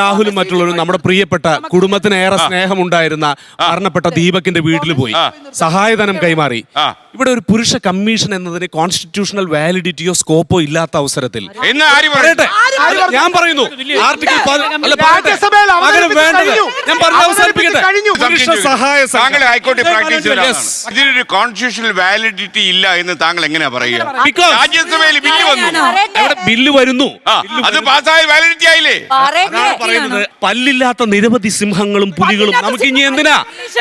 രാഹുലും മറ്റുള്ളവരും നമ്മുടെ പ്രിയപ്പെട്ട കുടുംബത്തിന് ഏറെ സ്നേഹമുണ്ടായിരുന്ന മരണപ്പെട്ട ദീപകിന്റെ വീട്ടിൽ പോയി സഹായധനം കൈമാറി. ഇവിടെ ഒരു പുരുഷ കമ്മീഷൻ എന്നതിന് കോൺസ്റ്റിറ്റ്യൂഷണൽ വാലിഡിറ്റിയോ സ്കോപ്പോ ഇല്ലാത്ത അവസരത്തിൽ ഞാൻ പറയുന്നു ആർട്ടിക്കിൾ കോൺസ്റ്റിറ്റ്യൂഷണൽ വാലിഡിറ്റി ഇല്ല എന്ന് താങ്കൾ എങ്ങനെയാ പറയുക? രാജ്യസഭയിൽ ബില്ല് വന്നു, ബില്ല് വരുന്നു, അത് പാസ്സായ വാലിഡിറ്റി ആയില്ലേ? പറയുന്നത് പല്ലില്ലാത്ത നിരവധി സിംഹങ്ങളും പുലികളും നമുക്ക് ഇനി എന്തിനാ?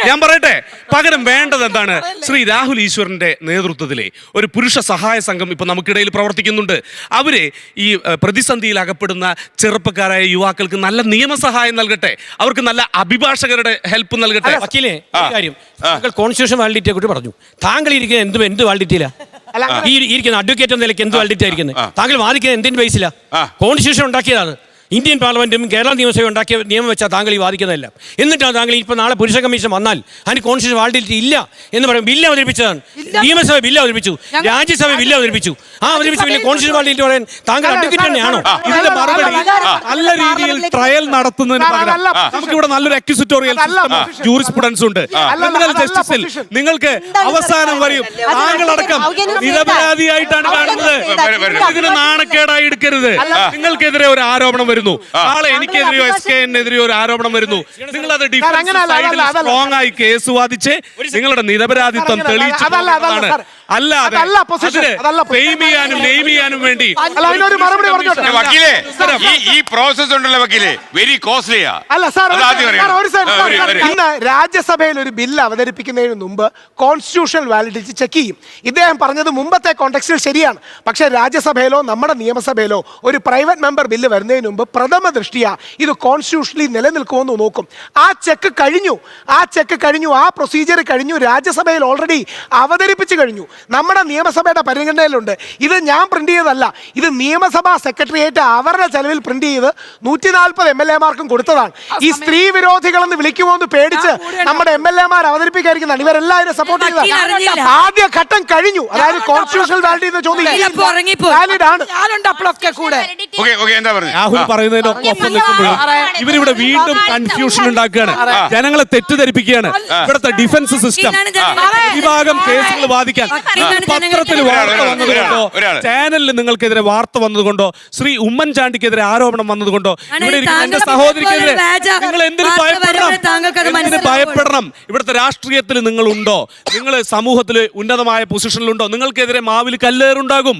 ഞാൻ പറയട്ടെ, പകരം വേണ്ടത് എന്താണ്? ശ്രീ രാഹുൽ ഈശ്വറിന്റെ നേതൃത്വത്തിലെ ഒരു പുരുഷ സഹായ സംഘം ഇപ്പൊ നമുക്കിടയിൽ പ്രവർത്തിക്കുന്നുണ്ട്. അവര് ഈ പ്രതിസന്ധിയിൽ അകപ്പെടുന്ന ചെറുപ്പക്കാരായ യുവാക്കൾക്ക് നല്ല നിയമസഹായം നൽകട്ടെ, അവർക്ക് നല്ല അഭിഭാഷകരുടെ ഹെൽപ്പ് നൽകട്ടെ. വക്കീലേ, കാര്യം താങ്കൾ കോൺസ്റ്റിറ്റ്യൂഷൻ വാലിഡിറ്റിയെ കുറിച്ച് പറഞ്ഞു. താങ്കൾ ഇരിക്കുന്ന എന്ത് വാലിഡിറ്റിയില്ല? ഈ ഇരിക്കുന്ന അഡ്വക്കേറ്റ് എന്ന നിലയ്ക്ക് എന്ത് വാലിഡിറ്റി ആയിരിക്കുന്നത്? താങ്കൾ വാദിക്കുന്നത് എന്തിന്റെ ബേസിലാ? കോൺസ്റ്റിറ്റ്യൂഷൻ ഉണ്ടാക്കിയതാണ്. ഇന്ത്യൻ പാർലമെന്റും കേരള നിയമസഭയും ഉണ്ടാക്കിയ നിയമം വെച്ചാൽ താങ്കൾ ഈ വാദിക്കുന്നതല്ല. എന്നിട്ടാണ് താങ്കൾ ഇപ്പോൾ നാളെ പുരുഷ കമ്മീഷൻ വന്നാൽ അതിന് കോൺസ്റ്റിറ്റ്യൂഷൻ വാലിഡിറ്റി ഇല്ല എന്ന് പറയും. ബില്ല് അവതരിപ്പിച്ചതാണ്. നിയമസഭ ബില്ല് അവതരിപ്പിച്ചു, രാജ്യസഭ ബില്ല് അവതരിപ്പിച്ചു. ആ അവതരിപ്പിച്ച ബില്ല് കോൺസ്റ്റിറ്റ്യൂഷൻ വാലിഡിറ്റി പറയാൻ താങ്കൾ അഡ്വക്കേറ്റ് തന്നെയാണോ? ഇതിന്റെ മറുപടി നല്ല രീതിയിൽ ട്രയൽ നടത്തുന്നതിന് പകരം നമുക്കിവിടെ നല്ലൊരു അക്യൂസിറ്റോറിയൽ ജൂറിസ്പ്രുഡൻസ് ഉണ്ട്. ക്രിമിനൽ ജസ്റ്റിസിൽ നിങ്ങൾക്ക് അവസാനം വരെയും താങ്കളടക്കം നിരപരാധിയായിട്ടാണ് കാണുന്നത്. ഇതിന് നാണക്കേടായി എടുക്കരുത്. നിങ്ങൾക്കെതിരെ ഒരു ആരോപണം വരുന്നു, നാളെ എനിക്കെതിരെയോ SKN-എതിരെയോ ഒരു ആരോപണം വരുന്നു, നിങ്ങളത് സ്ട്രോങ് ആയി കേസ് വാദിച്ച് നിങ്ങളുടെ നിരപരാധിത്വം തെളിയിച്ചു അല്ലാതെ ഫെയിം ചെയ്യാനും നെയിം ചെയ്യാനും വേണ്ടി വക്കീലേ, ഈ പ്രോസസ് ഉണ്ടല്ലോ വക്കീലേ, വെരി കോസ്റ്റ്ലിയാ. ഇന്ന് രാജ്യസഭയിൽ ഒരു ബില്ല് അവതരിപ്പിക്കുന്നതിന് മുമ്പ് കോൺസ്റ്റിറ്റ്യൂഷണൽ വാലിഡിറ്റി ചെക്ക് ചെയ്യും. ഇദ്ദേഹം പറഞ്ഞത് മുമ്പത്തെ കോണ്ടെക്സ്റ്റിൽ ശരിയാണ്. പക്ഷേ രാജ്യസഭയിലോ നമ്മുടെ നിയമസഭയിലോ ഒരു പ്രൈവറ്റ് മെമ്പർ ബില്ല് വരുന്നതിന് മുമ്പ് പ്രഥമ ദൃഷ്ടിയാ ഇത് കോൺസ്റ്റിറ്റ്യൂഷണലി നിലനിൽക്കുമെന്ന് നോക്കും. ആ ചെക്ക് കഴിഞ്ഞു, ആ പ്രൊസീജിയർ കഴിഞ്ഞു, രാജ്യസഭയിൽ ഓൾറെഡി അവതരിപ്പിച്ചു കഴിഞ്ഞു, നമ്മുടെ നിയമസഭയുടെ പരിഗണനയിലുണ്ട്. ഇത് ഞാൻ പ്രിന്റ് ചെയ്തതല്ല, ഇത് നിയമസഭാ സെക്രട്ടേറിയറ്റ് അവരുടെ ചെലവിൽ പ്രിന്റ് ചെയ്ത് 140 MLA-മാർക്കും കൊടുത്തതാണ്. ഈ സ്ത്രീ വിരോധികളെന്ന് വിളിക്കുമോ എന്ന് പേടിച്ച് നമ്മുടെ MLA-മാർ അവതരിപ്പിക്കാതിരിക്കുന്നതാണ്. ഇവരെല്ലാവരും സപ്പോർട്ട് ചെയ്തതാണ്. ആദ്യ ഘട്ടം കഴിഞ്ഞു, അതായത് കോൺസ്റ്റിറ്റ്യൂഷണൽ വാലിഡിറ്റി ചോദ്യം വാലിഡ് ആണ്. രാഹുൽ പറയുന്നതിനൊക്കെ ഒപ്പം നിൽക്കുമ്പോഴും ഇവരിവിടെ വീണ്ടും കൺഫ്യൂഷൻ ഉണ്ടാക്കുകയാണ്, ജനങ്ങളെ തെറ്റിദ്ധരിപ്പിക്കുകയാണ്. ഇവിടുത്തെ ഡിഫൻസ് സിസ്റ്റം വിഭാഗം കേസുകൾ വാദിക്കാൻ പത്രത്തിൽ വാർത്ത വന്നതുകൊണ്ടോ ചാനലിൽ നിങ്ങൾക്കെതിരെ വാർത്ത വന്നതുകൊണ്ടോ ശ്രീ ഉമ്മൻചാണ്ടിക്കെതിരെ ആരോപണം വന്നതുകൊണ്ടോ ഇവിടെ ഇരിക്കുന്ന എന്റെ സഹോദരിക്കെതിരെ നിങ്ങൾ എന്തിനു ഭയപ്പെടണം? ഇവിടുത്തെ രാഷ്ട്രീയത്തിൽ നിങ്ങളുണ്ടോ? നിങ്ങൾ സമൂഹത്തിൽ ഉന്നതമായ പൊസിഷനിലുണ്ടോ? നിങ്ങൾക്കെതിരെ മാവിൽ കല്ലേറുണ്ടാകും.